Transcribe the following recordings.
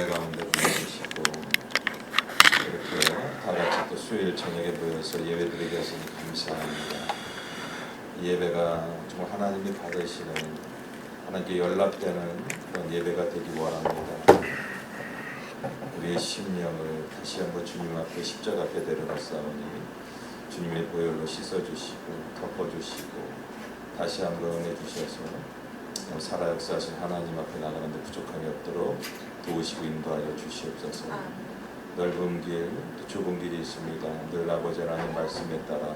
은혜 가운데 보내주시고 이렇게 다 같이 또 수요일 저녁에 모여서 예배드리게 하시니 감사합니다. 이 예배가 정말 하나님이 받으시는 하나님께 연락되는 그런 예배가 되기 원합니다. 우리의 심령을 다시 한번 주님 앞에 십자가 앞에 내려놓사오니 주님의 보혈로 씻어주시고 덮어주시고 다시 한번 은혜 주셔서 살아 역사하신 하나님 앞에 나가는데 부족함이 없도록 도우시고 인도하여 주시옵소서. 넓은 길, 좁은 길이 있습니다. 늘 아버지 하나님 말씀에 따라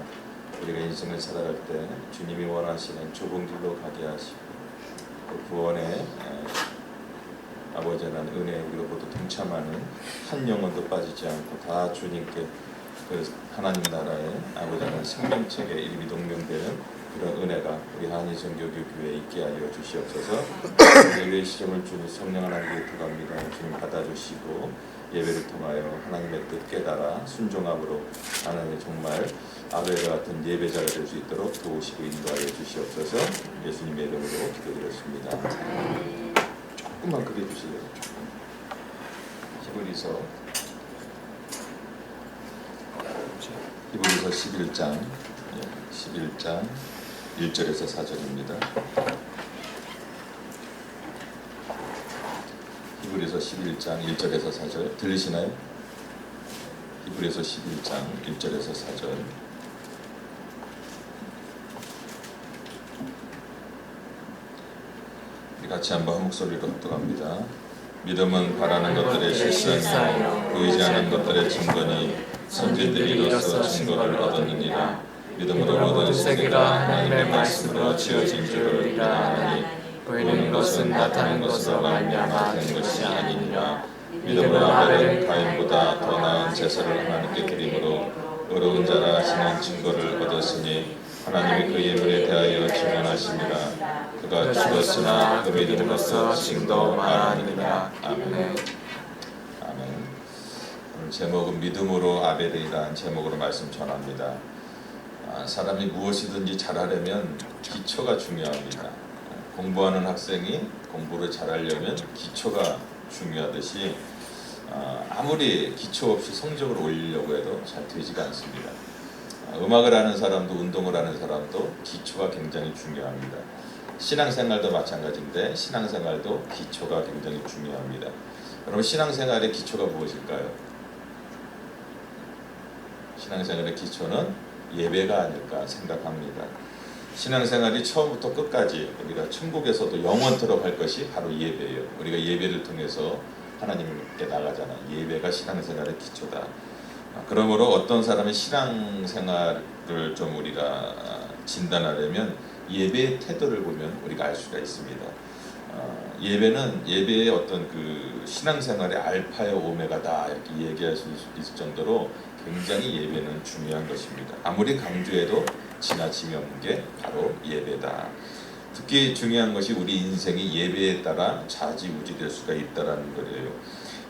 우리가 인생을 살아갈 때 주님이 원하시는 좁은 길로 가게 하시고 또 구원의 아버지 하나님 은혜에 우리가 모두 동참하는 한 영혼도 빠지지 않고 다 주님께 그 하나님 나라의 아버지 하나님 생명책에 이름이 동명되는 그런 은혜가 우리 한희성교교교회에 있게 하여 주시옵소서. 예배 시점을 주님 성령 하나님께 들어갑니다. 주님 받아주시고 예배를 통하여 하나님의 뜻 깨달아 순종함으로 하나님의 정말 아벨과 같은 예배자가 될 수 있도록 도우시고 인도하여 주시옵소서. 예수님의 이름으로 기도드렸습니다. 조금만 크게 주실래요? 히브리서 11장 1절에서 4절입니다. 히브리서 11장 1절에서 4절 들리시나요? 히브리서 11장 1절에서 4절 우리 같이 한번 한 목소리로 합독합니다. 믿음은 바라는 것들의 실상이요 보이지 않는 것들의 증거니 선지들이로서 증거를 얻었느니라. 믿음으로 모든 세계가 하나님의 말씀으로 지어진 줄을 우리가 아나니 보이는 것은 나타난 것으로 말미암아 된 것이 아니니라. 믿음으로 아벨은 가인보다 더 나은 제사를 하나님께 드림으로 의로운 자라 하시는 증거를 얻었으니 하나님이 그 예물에 대하여 증언하시니라. 그가 죽었으나 그 믿음으로써 지금도 말하느니라. 아멘. 오늘 제목은 믿음으로 아벨이라는 제목으로 말씀 전합니다. 사람이 무엇이든지 잘하려면 기초가 중요합니다. 공부하는 학생이 공부를 잘하려면 기초가 중요하듯이 아무리 기초 없이 성적을 올리려고 해도 잘 되지가 않습니다. 음악을 하는 사람도 운동을 하는 사람도 기초가 굉장히 중요합니다. 신앙생활도 마찬가지인데 신앙생활도 기초가 굉장히 중요합니다. 여러분 신앙생활의 기초가 무엇일까요? 신앙생활의 기초는 예배가 아닐까 생각합니다. 신앙생활이 처음부터 끝까지 우리가 천국에서도 영원토록 할 것이 바로 예배예요. 우리가 예배를 통해서 하나님께 나가잖아요. 예배가 신앙생활의 기초다. 그러므로 어떤 사람의 신앙생활을 좀 우리가 진단하려면 예배의 태도를 보면 우리가 알 수가 있습니다. 예배는 예배의 어떤 그 신앙생활의 알파의 오메가다 이렇게 얘기할 수 있을 정도로 굉장히 예배는 중요한 것입니다. 아무리 강조해도 지나치면 없는 게 바로 예배다. 특히 중요한 것이 우리 인생이 예배에 따라 좌지우지될 수가 있다는 거예요.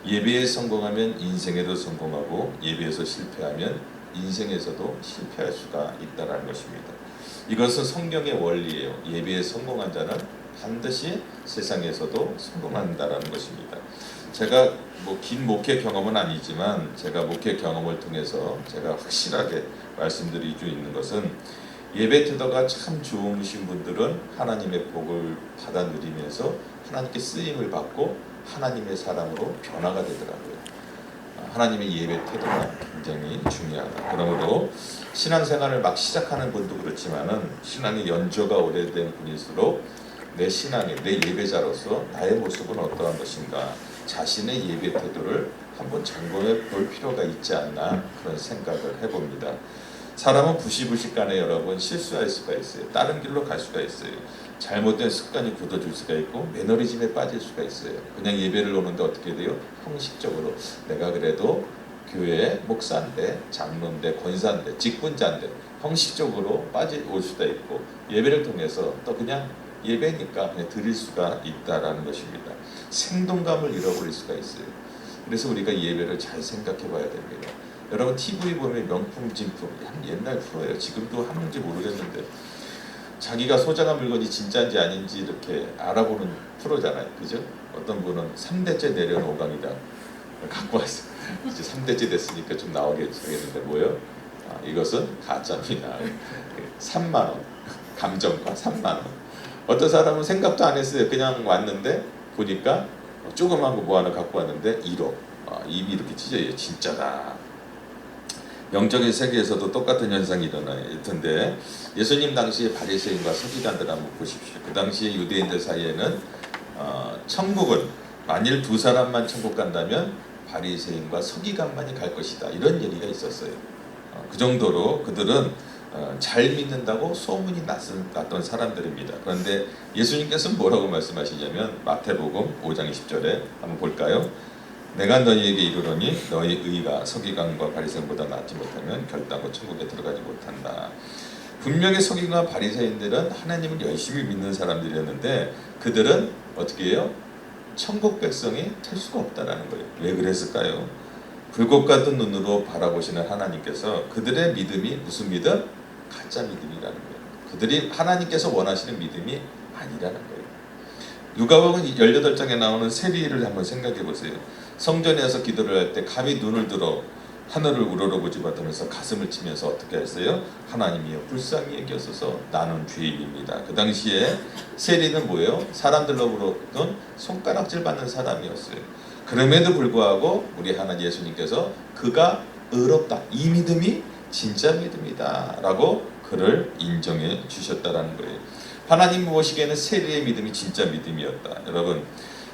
예배에 성공하면 인생에도 성공하고 예배에서 실패하면 인생에서도 실패할 수가 있다는 것입니다. 이것은 성경의 원리예요. 예배에 성공한 자는 반드시 세상에서도 성공한다는 것입니다. 제가 긴 목회 경험은 아니지만 제가 목회 경험을 통해서 제가 확실하게 말씀드릴 수 있는 것은 예배 태도가 참 좋으신 분들은 하나님의 복을 받아 누리면서 하나님께 쓰임을 받고 하나님의 사람으로 변화가 되더라고요. 하나님의 예배 태도가 굉장히 중요하다. 그러므로 신앙생활을 막 시작하는 분도 그렇지만은 신앙의 연조가 오래된 분일수록 내 신앙의 내 예배자로서 나의 모습은 어떠한 것인가 자신의 예배 태도를 한번 점검해 볼 필요가 있지 않나 그런 생각을 해봅니다. 사람은 부시부시간에 여러분 실수할 수가 있어요. 다른 길로 갈 수가 있어요. 잘못된 습관이 굳어질 수가 있고 매너리즘에 빠질 수가 있어요. 그냥 예배를 오는데 어떻게 돼요? 형식적으로 내가 그래도 교회 목사인데 장로인데 권사인데 직분자인데 형식적으로 올 수도 있고 예배를 통해서 또 그냥 예배니까 그냥 드릴 수가 있다라는 것입니다. 생동감을 잃어버릴 수가 있어요. 그래서 우리가 예배를 잘 생각해 봐야 됩니다. 여러분 TV 보면 명품 진품 옛날 프로예요. 지금도 하는지 모르겠는데 자기가 소장한 물건이 진짜인지 아닌지 이렇게 알아보는 프로잖아요. 그죠? 어떤 분은 3대째 내려온 5강이다. 갖고 왔어. 이제 3대째 됐으니까 좀 나오겠는데 뭐요? 이것은 가짜입니다. 3만 원. 감정가 3만 원. 어떤 사람은 생각도 안 했어요. 그냥 왔는데 보니까 조그만 거 뭐 하나 갖고 왔는데 1억. 입이 이렇게 찢어요. 진짜다. 영적인 세계에서도 똑같은 현상이 일어날 텐데 예수님 당시에 바리새인과 서기관들 한번 보십시오. 그 당시에 유대인들 사이에는 천국은 만일 두 사람만 천국 간다면 바리새인과 서기관만이 갈 것이다. 이런 얘기가 있었어요. 그 정도로 그들은 잘 믿는다고 소문이 났던 사람들입니다. 그런데 예수님께서는 뭐라고 말씀하시냐면 마태복음 5장 20절에 한번 볼까요? 내가 너희에게 이르노니 너희 의가 서기관과 바리새인보다 낫지 못하면 결단코 천국에 들어가지 못한다. 분명히 서기관과 바리새인들은 하나님을 열심히 믿는 사람들이었는데 그들은 어떻게 해요? 천국 백성이 될 수가 없다라는 거예요. 왜 그랬을까요? 불꽃 같은 눈으로 바라보시는 하나님께서 그들의 믿음이 무슨 믿음? 가짜 믿음이라는 거예요. 그들이 하나님께서 원하시는 믿음이 아니라는 거예요. 누가복음 18장에 나오는 세리를 한번 생각해 보세요. 성전에서 기도를 할 때 감히 눈을 들어 하늘을 우러러보지 못하면서 가슴을 치면서 어떻게 했어요? 하나님이여 불쌍히 여기소서 나는 죄인입니다. 그 당시에 세리는 뭐예요? 사람들로부터는 손가락질 받는 사람이었어요. 그럼에도 불구하고 우리 하나님 예수님께서 그가 의롭다. 이 믿음이 진짜 믿음이다 라고 그를 인정해 주셨다라는 거예요. 하나님 보시기에는 세리의 믿음이 진짜 믿음이었다. 여러분,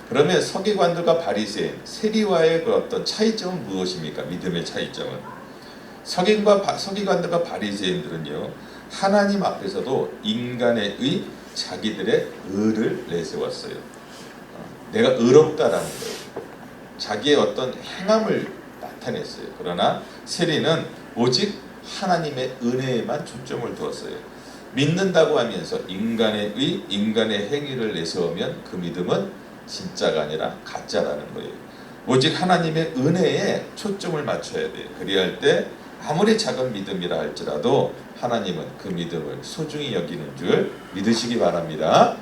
그러면 서기관들과 바리새인, 세리와의 그 어떤 차이점은 무엇입니까? 믿음의 차이점은 서기관들과 바리새인들은요 하나님 앞에서도 인간의 의, 자기들의 의를 내세웠어요. 내가 의롭다라는 거예요. 자기의 어떤 행함을 나타냈어요. 그러나 세리는 오직 하나님의 은혜에만 초점을 두었어요. 믿는다고 하면서 인간의 의, 인간의 행위를 내세우면 그 믿음은 진짜가 아니라 가짜라는 거예요. 오직 하나님의 은혜에 초점을 맞춰야 돼요. 그리할 때 아무리 작은 믿음이라 할지라도 하나님은 그 믿음을 소중히 여기는 줄 믿으시기 바랍니다.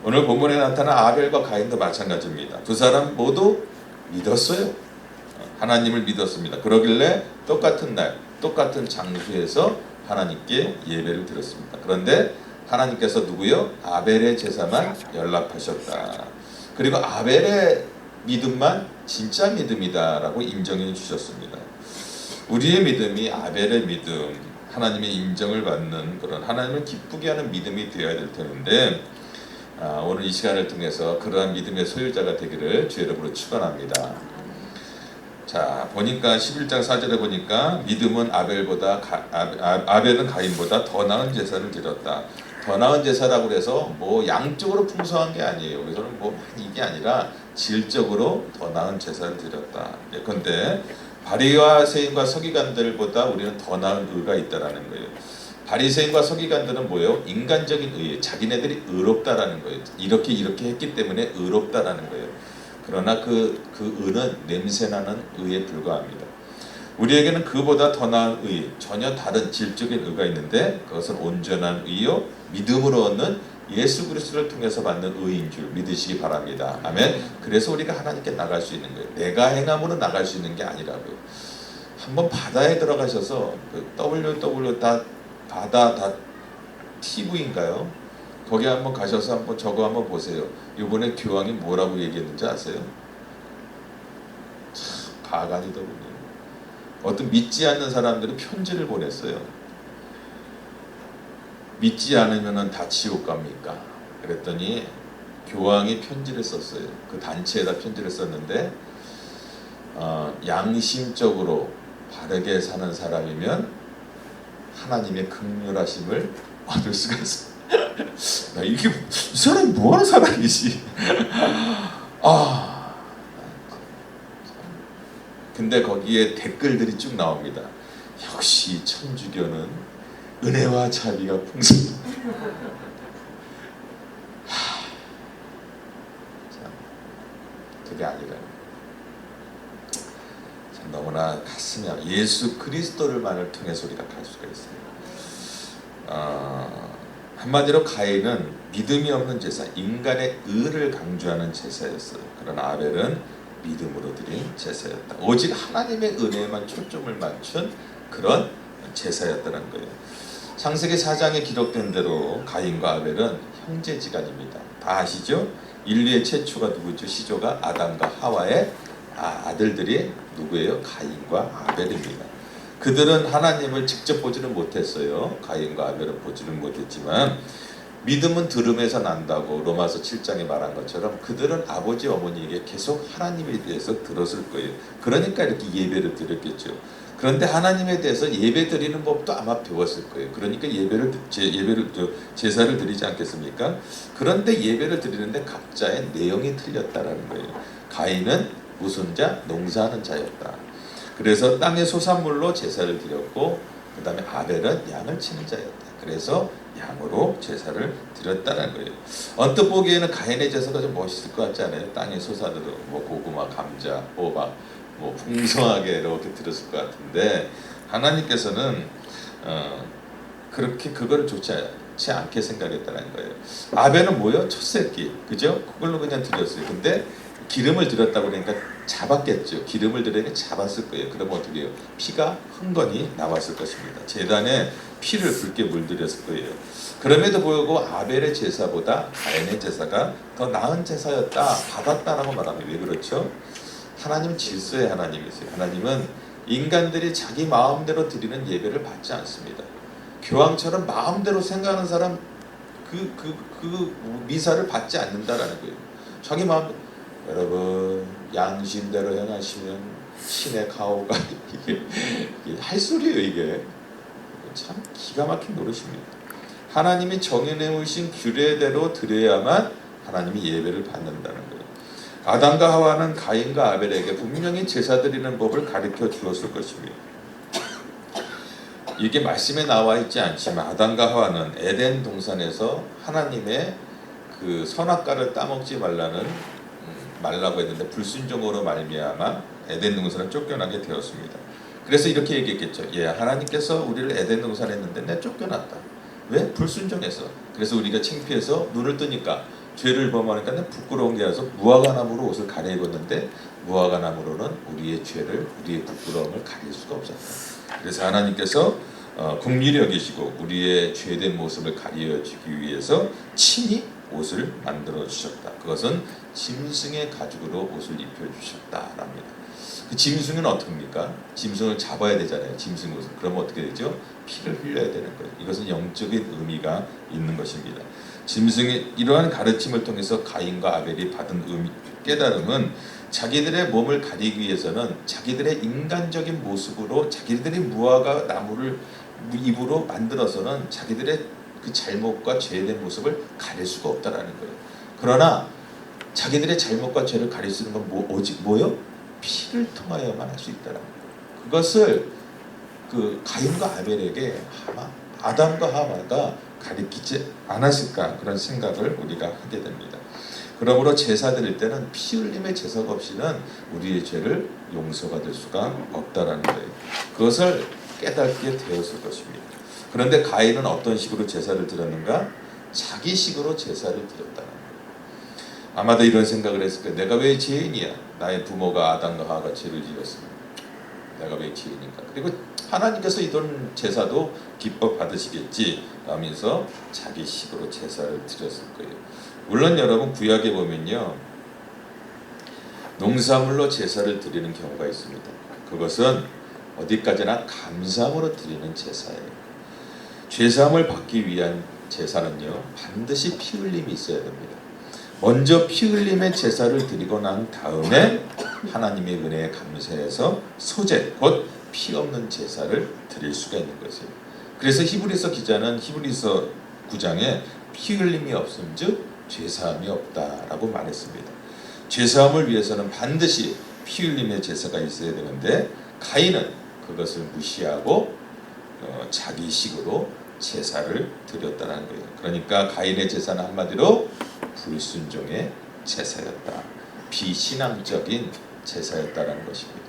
오늘 본문에 나타난 아벨과 가인도 마찬가지입니다. 두 사람 모두 믿었어요. 하나님을 믿었습니다. 그러길래 똑같은 날, 똑같은 장소에서 하나님께 예배를 드렸습니다. 그런데 하나님께서 누구요? 아벨의 제사만 연락하셨다. 그리고 아벨의 믿음만 진짜 믿음이다라고 인정해 주셨습니다. 우리의 믿음이 아벨의 믿음, 하나님의 인정을 받는 그런 하나님을 기쁘게 하는 믿음이 되어야 될 텐데 오늘 이 시간을 통해서 그러한 믿음의 소유자가 되기를 주의 이름으로 축원합니다. 자, 보니까 11장 4절에 보니까 믿음은 아벨은 가인보다 더 나은 제사를 드렸다. 더 나은 제사라고 해서 뭐 양적으로 풍성한 게 아니에요. 여기서는 뭐 이게 아니라 질적으로 더 나은 제사를 드렸다. 예컨대 바리새인과 서기관들보다 우리는 더 나은 의가 있다라는 거예요. 바리새인과 서기관들은 뭐예요? 인간적인 의, 자기네들이 의롭다라는 거예요. 이렇게 했기 때문에 의롭다라는 거예요. 그러나 그 의는 냄새나는 의에 불과합니다. 우리에게는 그보다 더 나은 의, 전혀 다른 질적인 의가 있는데 그것은 온전한 의요 믿음으로 얻는 예수 그리스도를 통해서 받는 의인 줄 믿으시기 바랍니다. 아멘. 그래서 우리가 하나님께 나갈 수 있는 거예요. 내가 행함으로 나갈 수 있는 게 아니라고요. 한번 바다에 들어가셔서 그 WW 바다 TV인가요? 거기 한번 가셔서 한번 저거 한번 보세요. 이번에 교황이 뭐라고 얘기했는지 아세요? 참 가관이더군요. 어떤 믿지 않는 사람들은 편지를 보냈어요. 믿지 않으면 다 지옥 갑니까? 그랬더니 교황이 편지를 썼어요. 그 단체에다 편지를 썼는데 양심적으로 바르게 사는 사람이면 하나님의 긍휼하심을 얻을 수가 있어요. 이 사람이 뭐하는 사람이지? 근데 거기에 댓글들이 쭉 나옵니다. 역시 천주교는 은혜와 자비가 풍성하다. 그게 아니라 너무나 가슴이 예수 그리스도를만을 통해서 우리가 갈 수가 있어요. 한마디로 가인은 믿음이 없는 제사, 인간의 의를 강조하는 제사였어요. 그러나 아벨은 믿음으로 드린 제사였다. 오직 하나님의 은혜에만 초점을 맞춘 그런 제사였다는 거예요. 창세기 4장에 기록된 대로 가인과 아벨은 형제지간입니다. 다 아시죠? 인류의 최초가 누구죠? 시조가 아담과 하와의 아들들이 누구예요? 가인과 아벨입니다. 그들은 하나님을 직접 보지는 못했어요. 가인과 아벨은 보지는 못했지만 믿음은 들음에서 난다고 로마서 7장에 말한 것처럼 그들은 아버지 어머니에게 계속 하나님에 대해서 들었을 거예요. 그러니까 이렇게 예배를 드렸겠죠. 그런데 하나님에 대해서 예배 드리는 법도 아마 배웠을 거예요. 그러니까 제사를 드리지 않겠습니까? 그런데 예배를 드리는데 각자의 내용이 틀렸다라는 거예요. 가인은 무슨 자? 농사하는 자였다. 그래서 땅의 소산물로 제사를 드렸고 그 다음에 아벨은 양을 치는 자였다. 그래서 양으로 제사를 드렸다는 거예요. 언뜻 보기에는 가인의 제사가 좀 멋있을 것 같지 않아요? 땅의 소산으로 뭐 고구마, 감자, 호박 뭐 풍성하게 이렇게 드렸을 것 같은데 하나님께서는 그렇게 그거를 좋지 않게 생각했다는 거예요. 아벨은 뭐요? 첫 새끼, 그죠? 그걸로 그냥 드렸어요. 근데 기름을 들였다고 그러니까 잡았겠죠. 기름을 들으니까 잡았을 거예요. 그러면 어떻게 해요? 피가 흥건히 나왔을 것입니다. 제단에 피를 붉게 물들였을 거예요. 그럼에도 불구하고 아벨의 제사보다 가인의 제사가 더 나은 제사였다, 받았다라고 말하면 왜 그렇죠? 하나님은 질서의 하나님이세요. 하나님은 인간들이 자기 마음대로 드리는 예배를 받지 않습니다. 교황처럼 마음대로 생각하는 사람 그 미사를 받지 않는다라는 거예요. 자기 마음 여러분 양심대로 행하시면 신의 가호가 이게 할 소리예요. 이게 참 기가 막힌 노릇입니다. 하나님이 정해놓으신 규례대로 드려야만 하나님이 예배를 받는다는 거예요. 아담과 하와는 가인과 아벨에게 분명히 제사 드리는 법을 가르쳐 주었을 것입니다. 이게 말씀에 나와 있지 않지만 아담과 하와는 에덴 동산에서 하나님의 그 선악과를 따먹지 말라고 했는데 불순종으로 말미암아 에덴 동산을 쫓겨나게 되었습니다. 그래서 이렇게 얘기했겠죠. 예, 하나님께서 우리를 에덴 동산에 했는데 내 쫓겨났다. 왜? 불순종해서. 그래서 우리가 창피해서 눈을 뜨니까 죄를 범하니까 내 부끄러운 게 아니라서 무화과나무로 옷을 갈아입었는데 무화과나무로는 우리의 죄를, 우리의 부끄러움을 가릴 수가 없었다. 그래서 하나님께서 긍휼히 여기시고 우리의 죄된 모습을 가려주기 위해서 친히 옷을 만들어 주셨다. 그것은 짐승의 가죽으로 옷을 입혀 주셨다랍니다. 그 짐승은 어떻습니까? 짐승을 잡아야 되잖아요. 짐승 옷을. 그러면 어떻게 되죠? 피를 흘려야 되는 거예요. 이것은 영적인 의미가 있는 것입니다. 짐승의 이러한 가르침을 통해서 가인과 아벨이 받은 깨달음은 자기들의 몸을 가리기 위해서는 자기들의 인간적인 모습으로 자기들이 무화과 나무를 입으로 만들어서는 자기들의 그 잘못과 죄된 모습을 가릴 수가 없다라는 거예요. 그러나 자기들의 잘못과 죄를 가릴 수 있는 건 오직 뭐요? 피를 통하여만 할 수 있다라는 거예요. 그것을 그 가인과 아벨에게 아마 아담과 하와가 가르치지 않았을까 그런 생각을 우리가 하게 됩니다. 그러므로 제사 드릴 때는 피 흘림의 제사가 없이는 우리의 죄를 용서받을 수가 없다라는 거예요. 그것을 깨닫게 되었을 것입니다. 그런데 가인은 어떤 식으로 제사를 드렸는가? 자기식으로 제사를 드렸다는 거예요. 아마도 이런 생각을 했을 거예요. 내가 왜 죄인이야? 나의 부모가 아담과 하와가 죄를 지었습니다. 내가 왜 죄인인가? 그리고 하나님께서 이런 제사도 기뻐 받으시겠지 하면서 자기식으로 제사를 드렸을 거예요. 물론 여러분 구약에 보면요, 농산물로 제사를 드리는 경우가 있습니다. 그것은 어디까지나 감사함으로 드리는 제사예요. 죄사함을 받기 위한 제사는요, 반드시 피 흘림이 있어야 됩니다. 먼저 피 흘림의 제사를 드리고 난 다음에 하나님의 은혜에 감사해서 소제, 곧 피 없는 제사를 드릴 수가 있는 것이에요. 그래서 히브리서 기자는 히브리서 9장에 피 흘림이 없음즉 죄사함이 없다라고 말했습니다. 죄사함을 위해서는 반드시 피 흘림의 제사가 있어야 되는데 가인은 그것을 무시하고 자기식으로 제사를 드렸다는 거예요. 그러니까 가인의 제사는 한마디로 불순종의 제사였다. 비신앙적인 제사였다는 것입니다.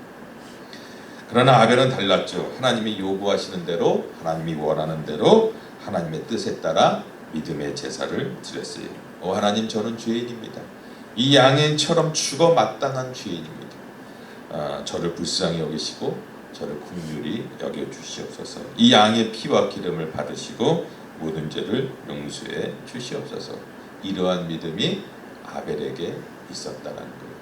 그러나 아벨은 달랐죠. 하나님이 요구하시는 대로, 하나님이 원하는 대로 하나님의 뜻에 따라 믿음의 제사를 드렸어요. 오 하나님, 저는 죄인입니다. 이 양인처럼 죽어 마땅한 죄인입니다. 저를 불쌍히 여기시고 저를 긍휼히 여겨 주시옵소서. 이 양의 피와 기름을 받으시고 모든 죄를 용서해 주시옵소서. 이러한 믿음이 아벨에게 있었다는 거예요.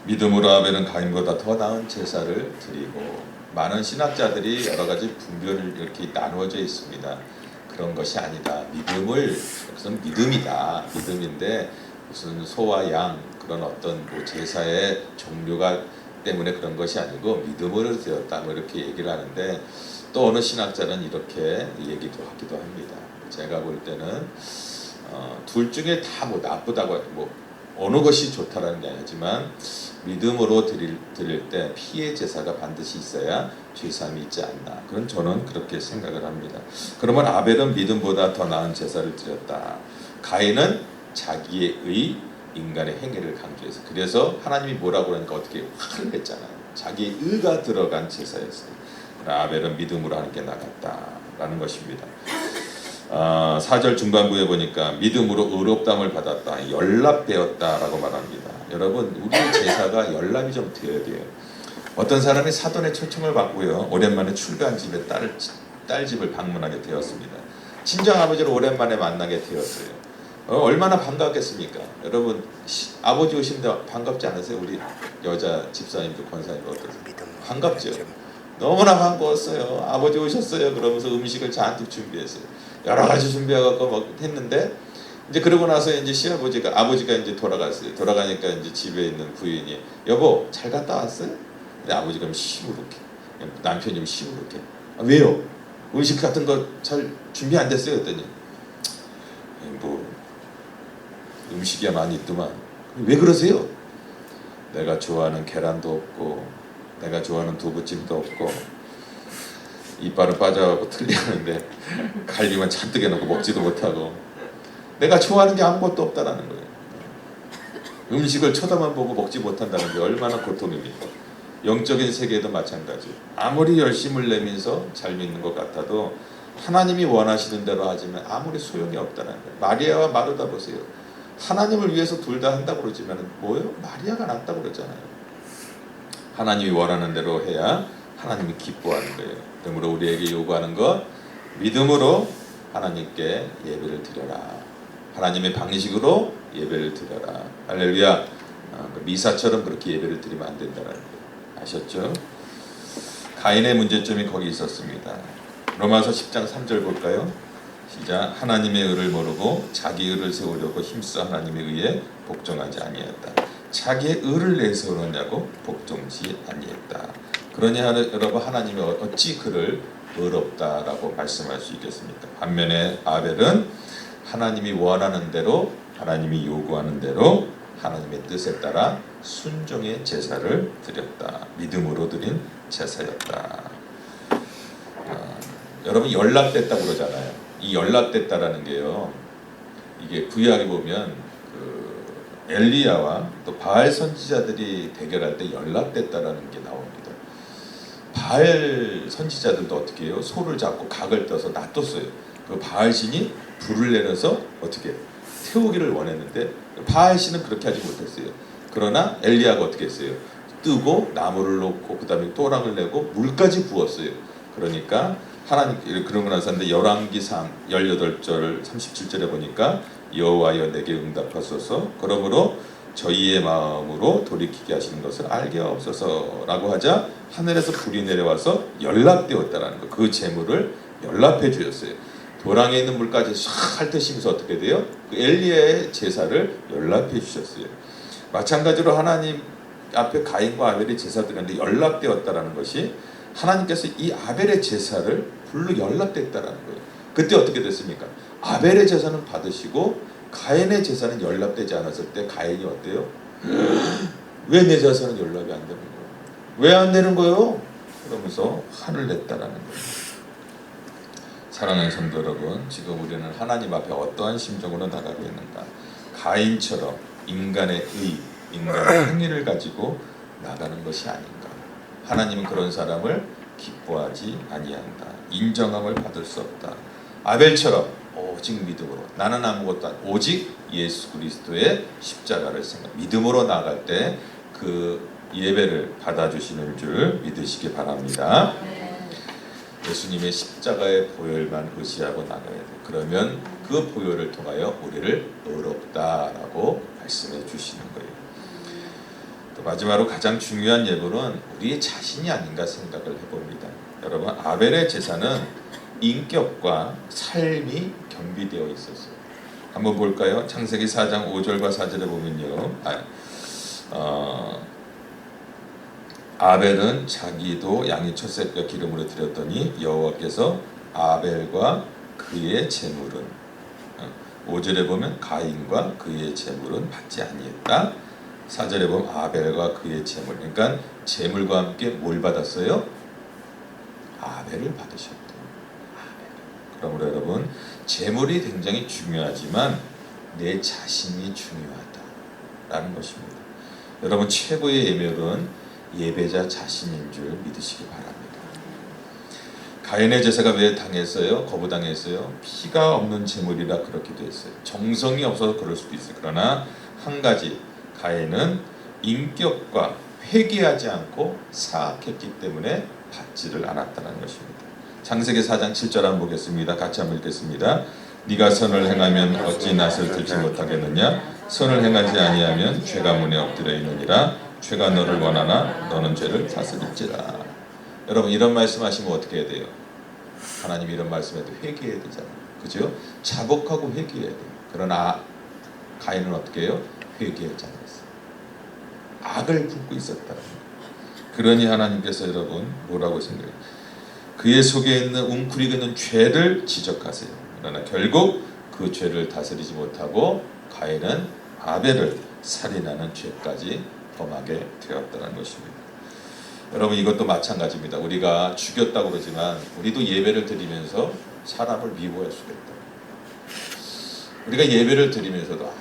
믿음으로 아벨은 가인보다 더 나은 제사를 드리고, 많은 신학자들이 여러 가지 분별을 이렇게 나누어져 있습니다. 그런 것이 아니다. 믿음을, 그것은 믿음이다. 믿음인데 무슨 소와 양 그런 어떤 뭐 제사의 종류가 때문에 그런 것이 아니고 믿음으로 되었다, 뭐 이렇게 얘기를 하는데, 또 어느 신학자는 이렇게 얘기도 하기도 합니다. 제가 볼 때는 둘 중에 다 뭐 나쁘다고, 뭐 어느 것이 좋다라는 게 아니지만 믿음으로 드릴 때 피의 제사가 반드시 있어야 죄사함이 있지 않나, 그런 저는 그렇게 생각을 합니다. 그러면 아벨은 믿음보다 더 나은 제사를 드렸다. 가인은 자기의 의, 인간의 행위를 강조해서, 그래서 하나님이 뭐라고 그러니까 어떻게 화를 냈잖아요. 자기의 의가 들어간 제사였어요. 아벨은 믿음으로 하는 게 나갔다라는 것입니다. 4절 중반부에 보니까 믿음으로 의롭다함을 받았다, 연락되었다라고 말합니다. 여러분, 우리의 제사가 연락이 좀 되어야 돼요. 어떤 사람이 사돈의 초청을 받고요, 오랜만에 출가한 집에 딸 집을 방문하게 되었습니다. 친정 아버지를 오랜만에 만나게 되었어요. 얼마나 반갑겠습니까? 여러분, 아버지 오신데 반갑지 않으세요? 우리 여자 집사님들, 권사님들 어떠세요? 반갑죠? 너무나 반가웠어요. 아버지 오셨어요. 그러면서 음식을 잔뜩 준비했어요. 여러 가지 준비해갖고 했는데, 이제 그러고 나서 이제 아버지가 이제 돌아갔어요. 돌아가니까 이제 집에 있는 부인이, 여보 잘 갔다 왔어요? 근데 아버지가 시무룩해. 남편이 시무룩해. 왜요? 음식 같은 거 잘 준비 안 됐어요? 했더니, 뭐 음식이야 많이 있더만. 왜 그러세요? 내가 좋아하는 계란도 없고, 내가 좋아하는 두부찜도 없고, 이빨은 빠져가고 틀리는데 갈비만 잔뜩 해놓고 먹지도 못하고, 내가 좋아하는 게 아무것도 없다라는 거예요. 음식을 쳐다만 보고 먹지 못한다는 게 얼마나 고통입니까? 영적인 세계도 마찬가지. 아무리 열심을 내면서 잘 믿는 것 같아도 하나님이 원하시는 대로 하지만 아무리 소용이 없다는 거예요. 마리아와 마르다 보세요. 하나님을 위해서 둘 다 한다고 그러지만 뭐예요? 마리아가 낫다고 그러잖아요. 하나님이 원하는 대로 해야 하나님이 기뻐하는 거예요. 그러므로 우리에게 요구하는 것, 믿음으로 하나님께 예배를 드려라. 하나님의 방식으로 예배를 드려라. 할렐루야. 미사처럼 그렇게 예배를 드리면 안 된다는 거예요. 아셨죠? 가인의 문제점이 거기 있었습니다. 로마서 10장 3절 볼까요? 시작. 하나님의 의를 모르고 자기 의를 세우려고 힘써 하나님의 의에 복종하지 아니했다. 자기의 의를 내세우느냐고 복종지 아니했다. 그러니 여러분, 하나님이 어찌 그를 의롭다라고 말씀할 수 있겠습니까? 반면에 아벨은 하나님이 원하는 대로, 하나님이 요구하는 대로 하나님의 뜻에 따라 순종의 제사를 드렸다. 믿음으로 드린 제사였다. 여러분, 연락됐다고 그러잖아요. 이 연락됐다라는 게요, 이게 구약에 보면 엘리야와 또 바알 선지자들이 대결할 때 연락됐다라는 게 나옵니다. 바알 선지자들도 어떻게 해요? 소를 잡고 각을 떠서 놔뒀어요. 그 바알 신이 불을 내려서 어떻게 태우기를 원했는데 바알 신은 그렇게 하지 못했어요. 그러나 엘리야가 어떻게 했어요? 뜨고 나무를 놓고 그 다음에 또랑을 내고 물까지 부었어요. 그러니까 하나님, 그러고 나서인데 열왕기 18절 37절에 보니까 여호와여 내게 응답하소서, 그러므로 저희의 마음으로 돌이키게 하시는 것을 알게 하옵소서라고 하자 하늘에서 불이 내려와서 연락되었다라는 거. 그 재물을 연락해 주셨어요. 도랑에 있는 물까지 싹 핥으시면서 어떻게 돼요? 그 엘리야의 제사를 연락해 주셨어요. 마찬가지로 하나님 앞에 가인과 아벨이 제사 드렸는데 연락되었다라는 것이, 하나님께서 이 아벨의 제사를 불로 연락됐다라는 거예요. 그때 어떻게 됐습니까? 아벨의 제사는 받으시고 가인의 제사는 연락되지 않았을 때 가인이 어때요? 왜 내 제사는 연락이 안 되는 거예요? 왜 안 되는 거예요? 그러면서 화를 냈다라는 거예요. 사랑하는 성도 여러분, 지금 우리는 하나님 앞에 어떠한 심정으로 나가고 있는가? 가인처럼 인간의 의, 인간의 행위를 가지고 나가는 것이 아닌가? 하나님은 그런 사람을 기뻐하지 아니한다. 인정함을 받을 수 없다. 아벨처럼 오직 믿음으로, 나는 아무것도 아니고 오직 예수 그리스도의 십자가를 믿음으로 나아갈 때 그 예배를 받아주시는 줄 믿으시기 바랍니다. 예수님의 십자가의 보혈만 의지하고 나가야 돼. 그러면 그 보혈을 통하여 우리를 의롭다라고 말씀해 주시는 거예요. 또 마지막으로 가장 중요한 예물은 우리 자신이 아닌가 생각을 해봅니다. 여러분, 아벨의 제사는 인격과 삶이 겸비되어 있었어요. 한번 볼까요? 창세기 4장 5절과 4절에 보면요. 아벨은 자기도 양의 첫새끼 기름으로 드렸더니 여호와께서 아벨과 그의 제물은 5절에 보면 가인과 그의 제물은 받지 아니했다. 4절에 보면 아벨과 그의 제물, 그러니까 제물과 함께 뭘 받았어요? 아벨을 받으셨대요. 그러므로 여러분, 제물이 굉장히 중요하지만 내 자신이 중요하다라는 것입니다. 여러분, 최고의 예물은 예배자 자신인 줄 믿으시기 바랍니다. 가인의 제사가 왜 당했어요? 거부당했어요? 피가 없는 제물이라 그렇게 됐어요. 정성이 없어서 그럴 수도 있어요. 그러나 한 가지, 가인은 인격과 회개하지 않고 사악했기 때문에 받지를 않았다는 것입니다. 창세기 4장 7절 한번 보겠습니다. 같이 한번 읽겠습니다. 네가 선을 행하면 어찌 낫을 들지 못하겠느냐? 선을 행하지 아니하면 죄가 문에 엎드려 있느니라. 죄가 너를 원하나 너는 죄를 다스릴지라. 여러분, 이런 말씀하시면 어떻게 해야 돼요? 하나님 이런 말씀해도 회개해야 되잖아요. 그죠? 자복하고 회개해야 돼요. 그러나 가인은 어떻게 해요? 회개하지 않았어요. 악을 품고 있었다는 거예요. 그러니 하나님께서 여러분 뭐라고 생각해요? 그의 속에 있는 웅크리고 있는 죄를 지적하세요. 그러나 결국 그 죄를 다스리지 못하고 가인은 아벨을 살인하는 죄까지 범하게 되었다는 것입니다. 여러분, 이것도 마찬가지입니다. 우리가 죽였다고 그러지만 우리도 예배를 드리면서 사람을 미워할 수가 있다. 우리가 예배를 드리면서도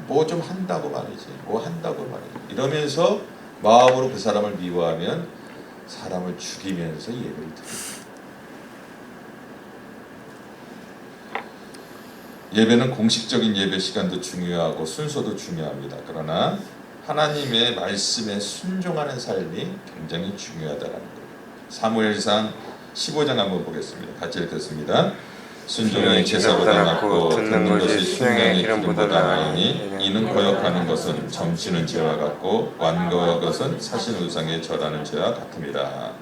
뭐 좀 한다고 말이지, 뭐 한다고 말이지 이러면서 마음으로 그 사람을 미워하면 사람을 죽이면서 예배를 드립니다. 예배는 공식적인 예배 시간도 중요하고 순서도 중요합니다. 그러나 하나님의 말씀에 순종하는 삶이 굉장히 중요하다는 거예요. 사무엘상 15장 한번 보겠습니다. 같이 읽겠습니다. 순종이 제사보다 낫고 듣는 것이 순양의 기름보다 나으니 이는 거역하는 것은 점치는 죄와 같고 완거한 것은 사신 우상에 절하는 죄와 같음이라.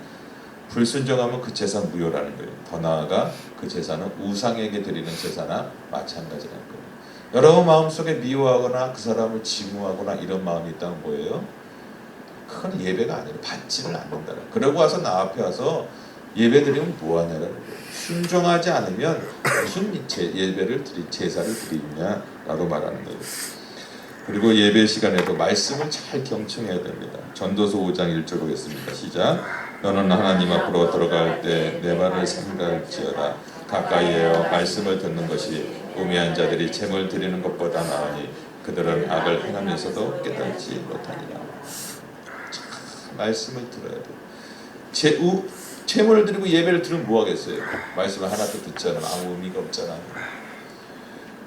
불순종하면 그 제사 무효라는 거예요. 더 나아가 그 제사는 우상에게 드리는 제사나 마찬가지라는 거예요. 여러분 마음속에 미워하거나 그 사람을 증오하거나 이런 마음이 있다면 뭐예요? 그건 예배가 아니라 받지를 않는다는. 그러고 와서 나 앞에 와서 예배 드리면 뭐하냐라는 거예요. 순종하지 않으면 무슨 제사를 드리냐라고 말하는 거예요. 그리고 예배 시간에도 말씀을 잘 경청해야 됩니다. 전도서 5장 1절 보겠습니다. 시작. 너는 하나님 앞으로 들어갈 때 내 말을 삼가할지어다. 가까이에요 말씀을 듣는 것이 우매한 자들이 재물 드리는 것보다 나으니 그들은 악을 행하면서도 깨닫지 못하니라. 말씀을 들어야 돼요. 재물을 드리고 예배를 들으면 뭐 하겠어요? 말씀을 하나도 듣지 않으면 아무 의미가 없잖아.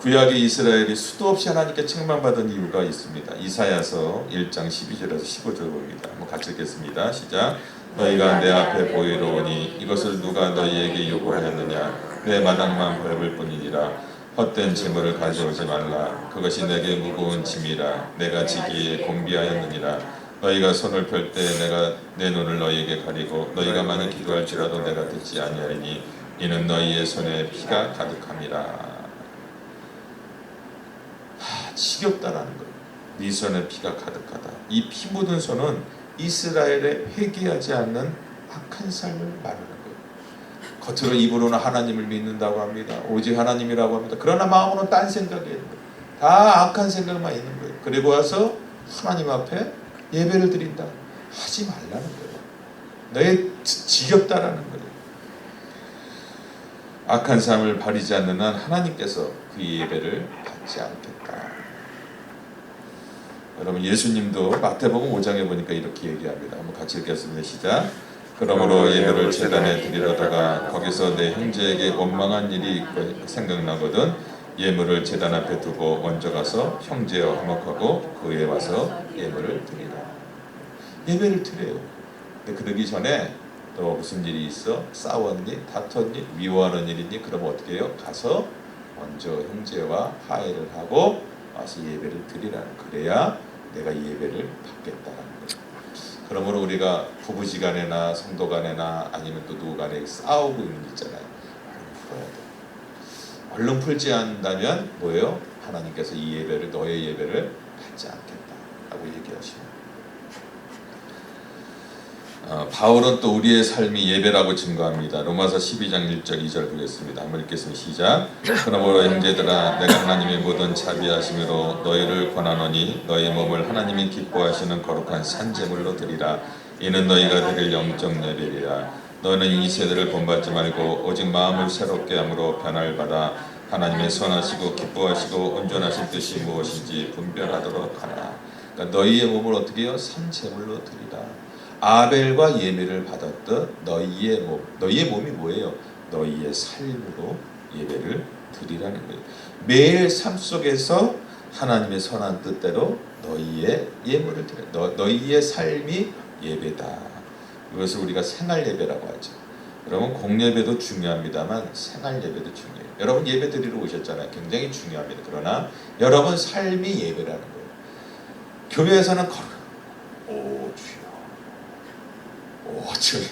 구약의 이스라엘이 수도 없이 하나님께 책망받은 이유가 있습니다. 이사야서 1장 12절에서 15절 봅니다. 한번 같이 읽겠습니다. 시작. 너희가 내 앞에 보이러 오니 이것을 누가 너희에게 요구하였느냐? 내 마당만 밟을 뿐이니라. 헛된 재물을 가져오지 말라. 그것이 내게 무거운 짐이라. 내가 지기에 공비하였느니라. 너희가 손을 펼 때 내가 내 눈을 너희에게 가리고 너희가 많이 기도할지라도 내가 듣지 아니하리니 이는 너희의 손에 피가 가득함이라. 지겹다라는 거예요. 네 손에 피가 가득하다. 이 피 묻은 손은 이스라엘의 회개하지 않는 악한 삶을 말하는 거예요. 겉으로 입으로는 하나님을 믿는다고 합니다. 오직 하나님이라고 합니다. 그러나 마음으로는 딴 생각이 있는 거예요. 다 악한 생각만 있는 거예요. 그리고 와서 하나님 앞에 예배를 드린다. 하지 말라는 거예요. 너의 지겹다라는 거예요. 악한 삶을 바르지 않는 한 하나님께서 그 예배를 받지 않겠다. 여러분 예수님도 마태복음 5장에 보니까 이렇게 얘기합니다. 한번 같이 읽겠습니다. 시작. 그러므로 예배를 제단에 드리려다가 거기서 내 형제에게 원망한 일이 생각나거든 예물을 제단 앞에 두고 먼저 가서 형제와 화목하고 그에 와서 예물을 드리라. 예배를 드려요. 근데 그러기 전에 또 무슨 일이 있어? 싸웠니? 다퉜니? 미워하는 일이니? 그러면 어떻게 해요? 가서 먼저 형제와 화해를 하고 와서 예배를 드리라는, 그래야 내가 예배를 받겠다라는 거예요. 그러므로 우리가 부부지간에나 성도간에나 아니면 또 누구 간에 싸우고 있는 게 있잖아요. 풀어야 돼. 얼른 풀지 않는다면 뭐예요? 하나님께서 이 예배를, 너의 예배를 받지 않겠다라고 얘기하시는. 바울은 또 우리의 삶이 예배라고 증거합니다. 로마서 12장 1절 2절 보겠습니다. 한번 읽겠습니다. 시작. 그러므로 형제들아 내가 하나님의 모든 자비하심으로 너희를 권하노니 너희 몸을 하나님이 기뻐하시는 거룩한 산제물로 드리라. 이는 너희가 드릴 영적 예배리라. 너는 이 세대를 본받지 말고 오직 마음을 새롭게 함으로 변화를 받아 하나님의 선하시고 기뻐하시고 온전하신 뜻이 무엇인지 분별하도록 하라. 그러니까 너희의 몸을 어떻게 해요? 산제물로 드리라. 아벨과 예배를 받았던 너희의 몸, 너희의 몸이 뭐예요? 너희의 삶으로 예배를 드리라는 거예요. 매일 삶 속에서 하나님의 선한 뜻대로 너희의 예물을 드려. 너희의 삶이 예배다. 이것을 우리가 생활 예배라고 하죠. 여러분 공예배도 중요합니다만 생활 예배도 중요해요. 여러분 예배 드리러 오셨잖아요. 굉장히 중요합니다. 그러나 여러분 삶이 예배라는 거예요. 교회에서는 오 주여, 오 주여,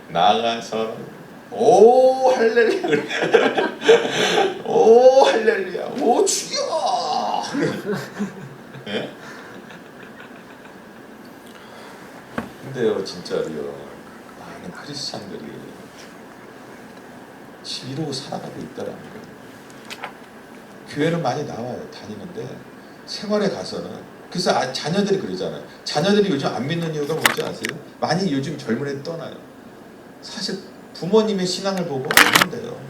나가서 오 할렐루야, 오 할렐루야, 오 주여. 네? 근데요 진짜로요 많은 크리스찬들이 지금 이러고 살아가고 있다라는 거예요. 교회는 많이 나와요. 다니는데 생활에 가서는, 그래서 자녀들이 그러잖아요. 자녀들이 요즘 안 믿는 이유가 뭔지 아세요? 많이 요즘 젊은 애들 떠나요. 사실 부모님의 신앙을 보고 안 믿어요.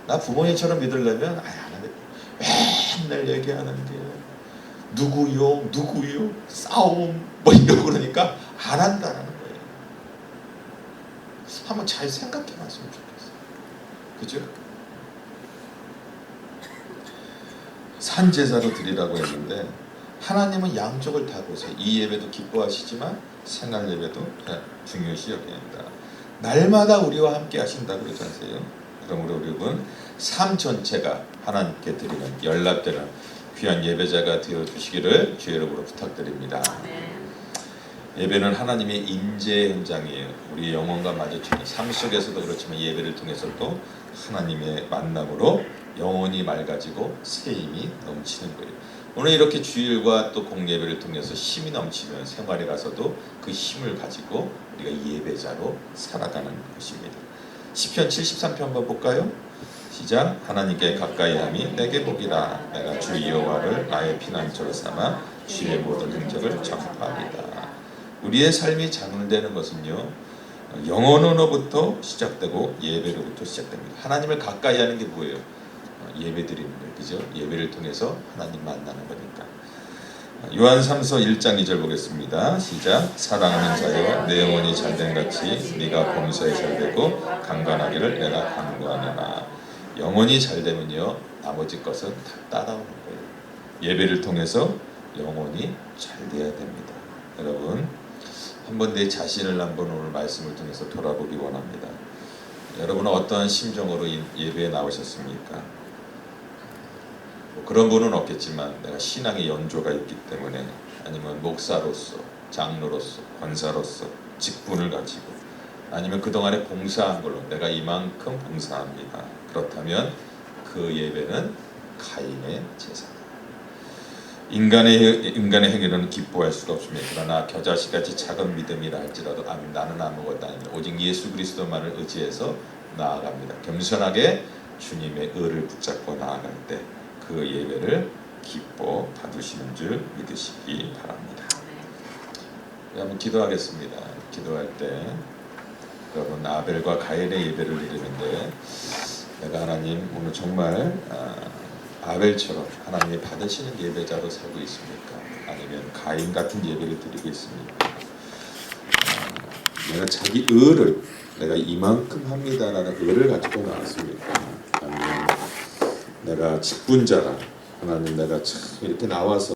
나 부모님처럼 믿으려면 안 하겠다. 맨날 얘기하는 게 누구요 싸움 뭐 이러고 그러니까 안 한다는 거예요. 한번 잘 생각해 봤으면 좋겠어요. 그죠? 산제사로 드리라고 했는데 하나님은 양쪽을 다 보세요. 이 예배도 기뻐하시지만 생활 예배도 중요시 여깁니다. 날마다 우리와 함께 하신다고 그러지 않으세요? 그러므로 여러분 삶 전체가 하나님께 드리는 연락되는 귀한 예배자가 되어주시기를 주의 이름으로 부탁드립니다. 예배는 하나님의 임재 현장이에요. 우리의 영혼과 마주치는 삶 속에서도 그렇지만 예배를 통해서도 하나님의 만남으로 영혼이 맑아지고 새 힘이 넘치는 거예요. 오늘 이렇게 주일과 또 공예배를 통해서 힘이 넘치면 생활에 가서도 그 힘을 가지고 우리가 예배자로 살아가는 것입니다. 시편 73편 한번 볼까요? 시작. 하나님께 가까이함이 내게 복이라. 내가 주 여호와를 나의 피난처로 삼아 주의 모든 행적을 전파하리다. 우리의 삶이 장되는 것은요 영혼으로부터 시작되고 예배로부터 시작됩니다. 하나님을 가까이 하는 게 뭐예요? 예배 드리는 거예요. 그죠? 예배를 통해서 하나님 만나는 거니까. 요한 3서 1장 2절 보겠습니다. 시작. 사랑하는 자여 내 영혼이 잘된 같이 네가 범사에 잘되고 강건하기를 내가 간구하노라. 영혼이 잘되면요 나머지 것은 다 따라오는 거예요. 예배를 통해서 영혼이 잘돼야 됩니다. 여러분 한번 내 자신을 한번 오늘 말씀을 통해서 돌아보기 원합니다. 여러분은 어떠한 심정으로 예배에 나오셨습니까? 뭐 그런 분은 없겠지만 내가 신앙의 연조가 있기 때문에, 아니면 목사로서, 장로로서, 권사로서 직분을 가지고, 아니면 그동안에 봉사한 걸로 내가 이만큼 봉사합니다. 그렇다면 그 예배는 가인의 제사다. 인간의 행위로는 기뻐할 수가 없습니다. 그러나 겨자씨같이 작은 믿음이라 할지라도 나는 아무것도 아닙니다. 오직 예수 그리스도만을 의지해서 나아갑니다. 겸손하게 주님의 의를 붙잡고 나아갈 때 그 예배를 기뻐 받으시는 줄 믿으시기 바랍니다. 한번 기도하겠습니다. 기도할 때 여러분 아벨과 가인의 예배를 드리는데 내가 하나님 오늘 정말 아벨처럼 하나님이 받으시는 예배자로 살고 있습니까? 아니면 가인 같은 예배를 드리고 있습니까? 내가 자기 의를 내가 이만큼 합니다라는 의를 가지고 나왔습니까? 아니면 내가 직분자라 하나님 내가 참 이렇게 나와서